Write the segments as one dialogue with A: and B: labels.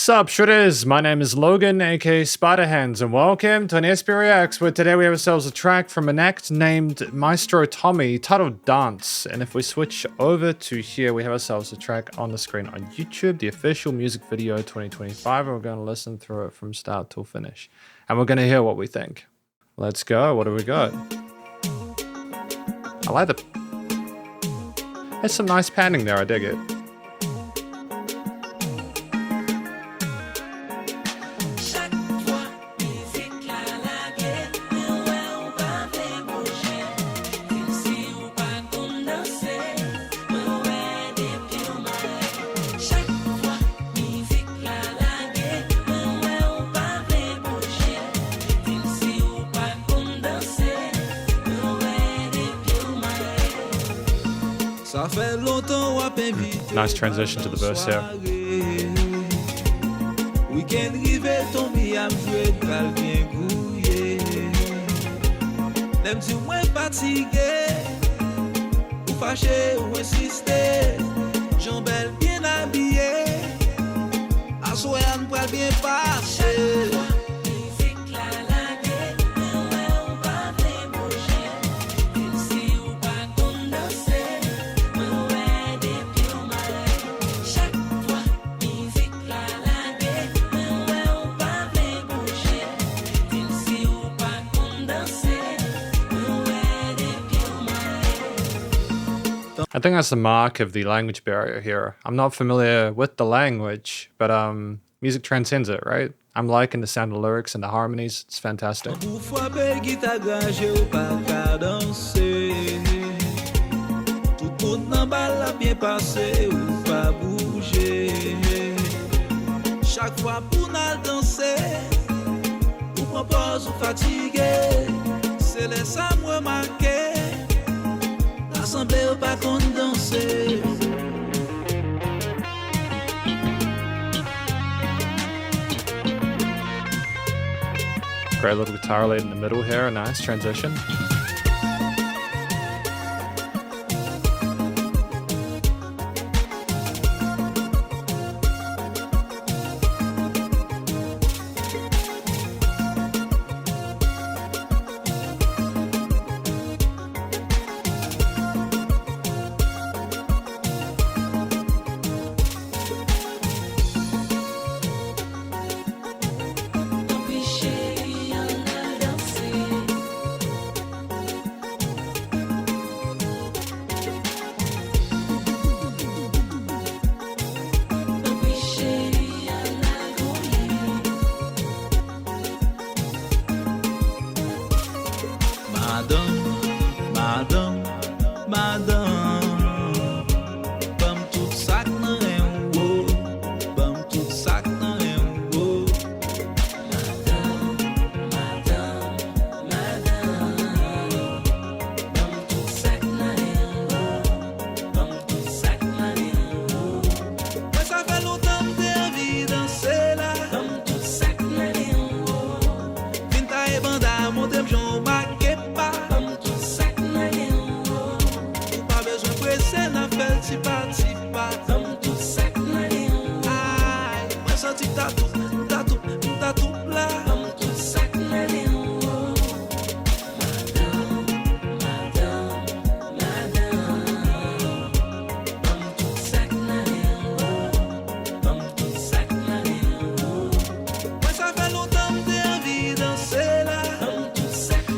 A: Sup Shredders, my name is Logan aka Spiderhands and welcome to an SP Reacts where today we have ourselves a track from an act named Maestro Tommy titled Danse. And if we switch over to here we have ourselves a track on the screen on YouTube, the official music video 2025, and we're going to listen through it from start till finish. And we're going to hear what we think. Let's go, what do we got? I like the... There's some nice panning there, I dig it. Nice transition to the verse here. I think that's the mark of the language barrier here. I'm not familiar with the language, but music transcends it, right? I'm liking the sound of the lyrics and the harmonies. It's fantastic. Great little guitar lead in the middle here, a nice transition.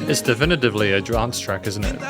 A: It's definitively a dance track, isn't it?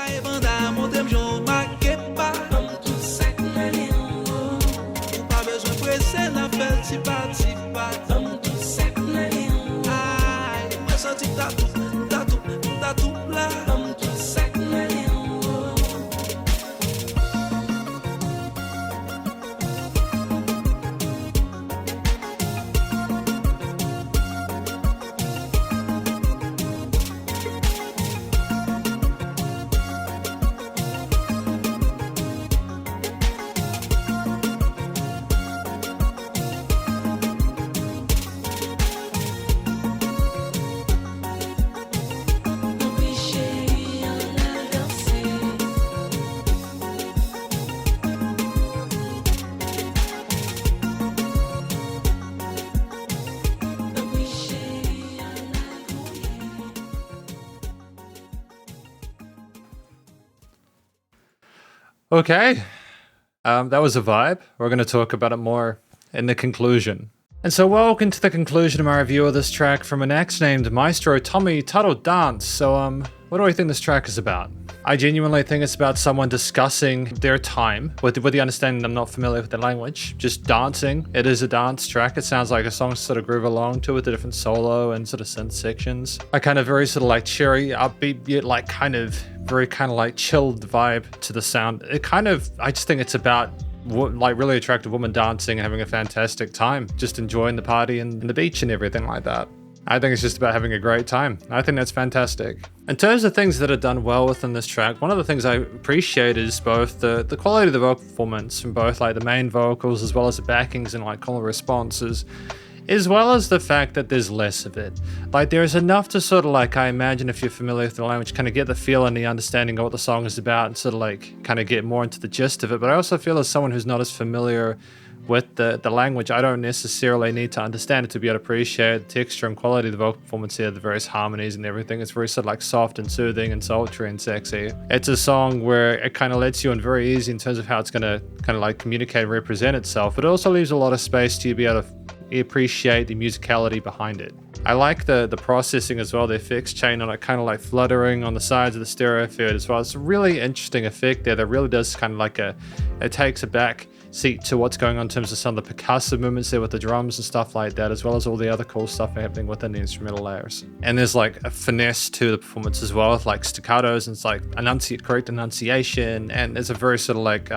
A: Okay, that was a vibe. We're going to talk about it more in the conclusion. And so welcome to the conclusion of my review of this track from an act named Maestro Tommy titled Danse. So what do I think this track is about? I genuinely think it's about someone discussing their time with the understanding I'm not familiar with the language, just dancing. It is a dance track. It sounds like a song to sort of groove along to with the different solo and sort of synth sections. A kind of very sort of like cheery, upbeat, yet like kind of very kind of like chilled vibe to the sound. I just think it's about like really attractive woman dancing and having a fantastic time, just enjoying the party and the beach and everything like that. I think it's just about having a great time. I think that's fantastic. In terms of things that are done well within this track, one of the things I appreciate is both the quality of the vocal performance from both like the main vocals as well as the backings and like call responses, as well as the fact that there's less of it. Like there's enough to sort of like, I imagine if you're familiar with the language, kind of get the feel and the understanding of what the song is about and sort of like kind of get more into the gist of it. But I also feel as someone who's not as familiar with the language, I don't necessarily need to understand it to be able to appreciate the texture and quality of the vocal performance here, the various harmonies and everything. It's very sort of like soft and soothing and sultry and sexy. It's a song where it kind of lets you in very easy in terms of how it's going to kind of like communicate and represent itself. But it also leaves a lot of space to you be able to appreciate the musicality behind it. I like the processing as well, the effects chain on it kind of like fluttering on the sides of the stereo field as well. It's a really interesting effect there that really does kind of like it takes a back seat to what's going on in terms of some of the percussive movements there with the drums and stuff like that, as well as all the other cool stuff happening within the instrumental layers. And there's like a finesse to the performance as well with like staccatos and it's like correct enunciation, and it's a very sort of like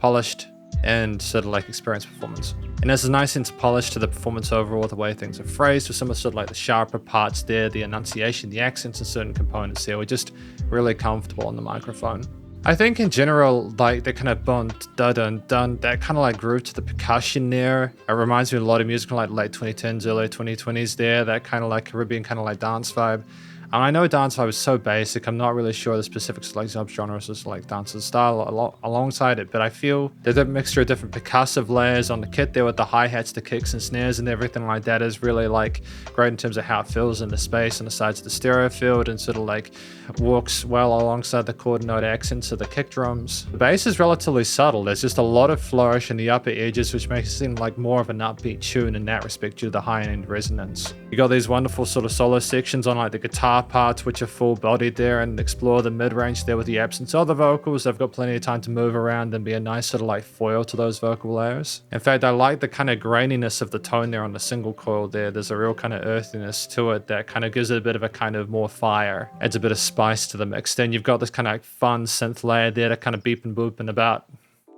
A: polished and sort of like experienced performance. And there's a nice sense of polish to the performance overall, the way things are phrased, with some of sort of like the sharper parts there, the enunciation, the accents and certain components there were just really comfortable on the microphone. I think in general, like the kind of bun, dun, dun, dun, that kind of like groove to the percussion there. It reminds me of a lot of music from like late 2010s, early 2020s there, that kind of like Caribbean kind of like dance vibe. And I know dance vibe is so basic, I'm not really sure the specifics like subgenres is like dance style alongside it, but I feel that the mixture of different percussive layers on the kit there with the hi-hats, the kicks and snares and everything like that is really like great in terms of how it feels in the space on the sides of the stereo field and sort of like works well alongside the chord note accents of the kick drums. The bass is relatively subtle, there's just a lot of flourish in the upper edges which makes it seem like more of an upbeat tune in that respect due to the high-end resonance. You got these wonderful sort of solo sections on like the guitar parts which are full-bodied there and explore the mid-range there with the absence of the vocals. They've got plenty of time to move around and be a nice sort of like foil to those vocal layers. In fact, I like the kind of graininess of the tone there on the single coil there. There's a real kind of earthiness to it that kind of gives it a bit of a kind of more fire, adds a bit of spice to the mix. Then you've got this kind of like fun synth layer there to kind of beep and boop and about.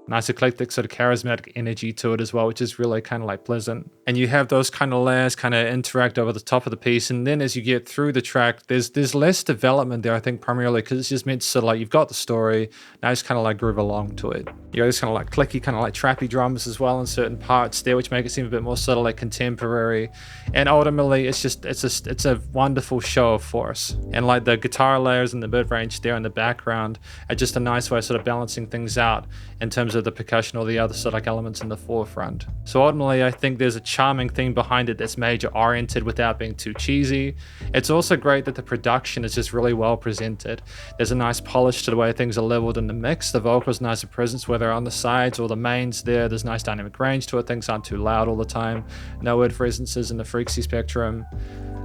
A: Nice eclectic sort of charismatic energy to it as well, which is really kind of like pleasant. And you have those kind of layers kind of interact over the top of the piece. And then as you get through the track, there's less development there, I think, primarily because it's just meant to sort of like, you've got the story, now just kind of like groove along to it. You got this kind of like clicky, kind of like trappy drums as well in certain parts there, which make it seem a bit more sort of like contemporary. And ultimately, it's a wonderful show of force. And like the guitar layers and the mid-range there in the background are just a nice way of sort of balancing things out in terms of the percussion or the other sort of like elements in the forefront. So ultimately, I think there's a charming theme behind it that's major oriented without being too cheesy. It's also great that the production is just really well presented. There's a nice polish to the way things are leveled in the mix. The vocals nice presence, whether on the sides or the mains there. There's nice dynamic range to it. Things aren't too loud all the time. No word presences in the frequency spectrum.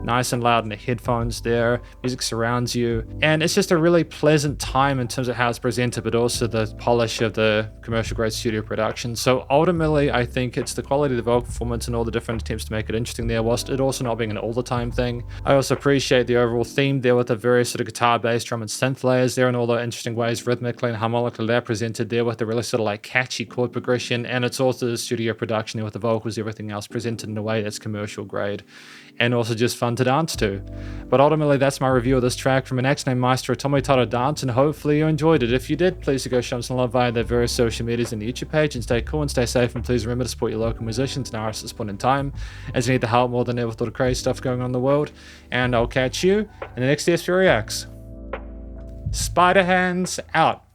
A: Nice and loud in the headphones there. Music surrounds you. And it's just a really pleasant time in terms of how it's presented, but also the polish of the commercial grade studio production. So ultimately, I think it's the quality of the vocal performance and all the different attempts to make it interesting there, whilst it also not being an all the time thing. I also appreciate the overall theme there with the various sort of guitar, bass, drum, and synth layers there and all the interesting ways rhythmically and harmonically they're presented there with the really sort of like catchy chord progression. And it's also the studio production there with the vocals, everything else presented in a way that's commercial grade and also just fun to dance to. But ultimately, that's my review of this track from an ex named Maestro Tommy titled Danse, and hopefully you enjoyed it. If you did, please do go show them some love via their various social medias and the YouTube page, and stay cool and stay safe, and please remember to support your local musicians and artists at this point in time, as you need the help more than ever with all the crazy stuff going on in the world. And I'll catch you in the next SP Reacts. Spiderhands out.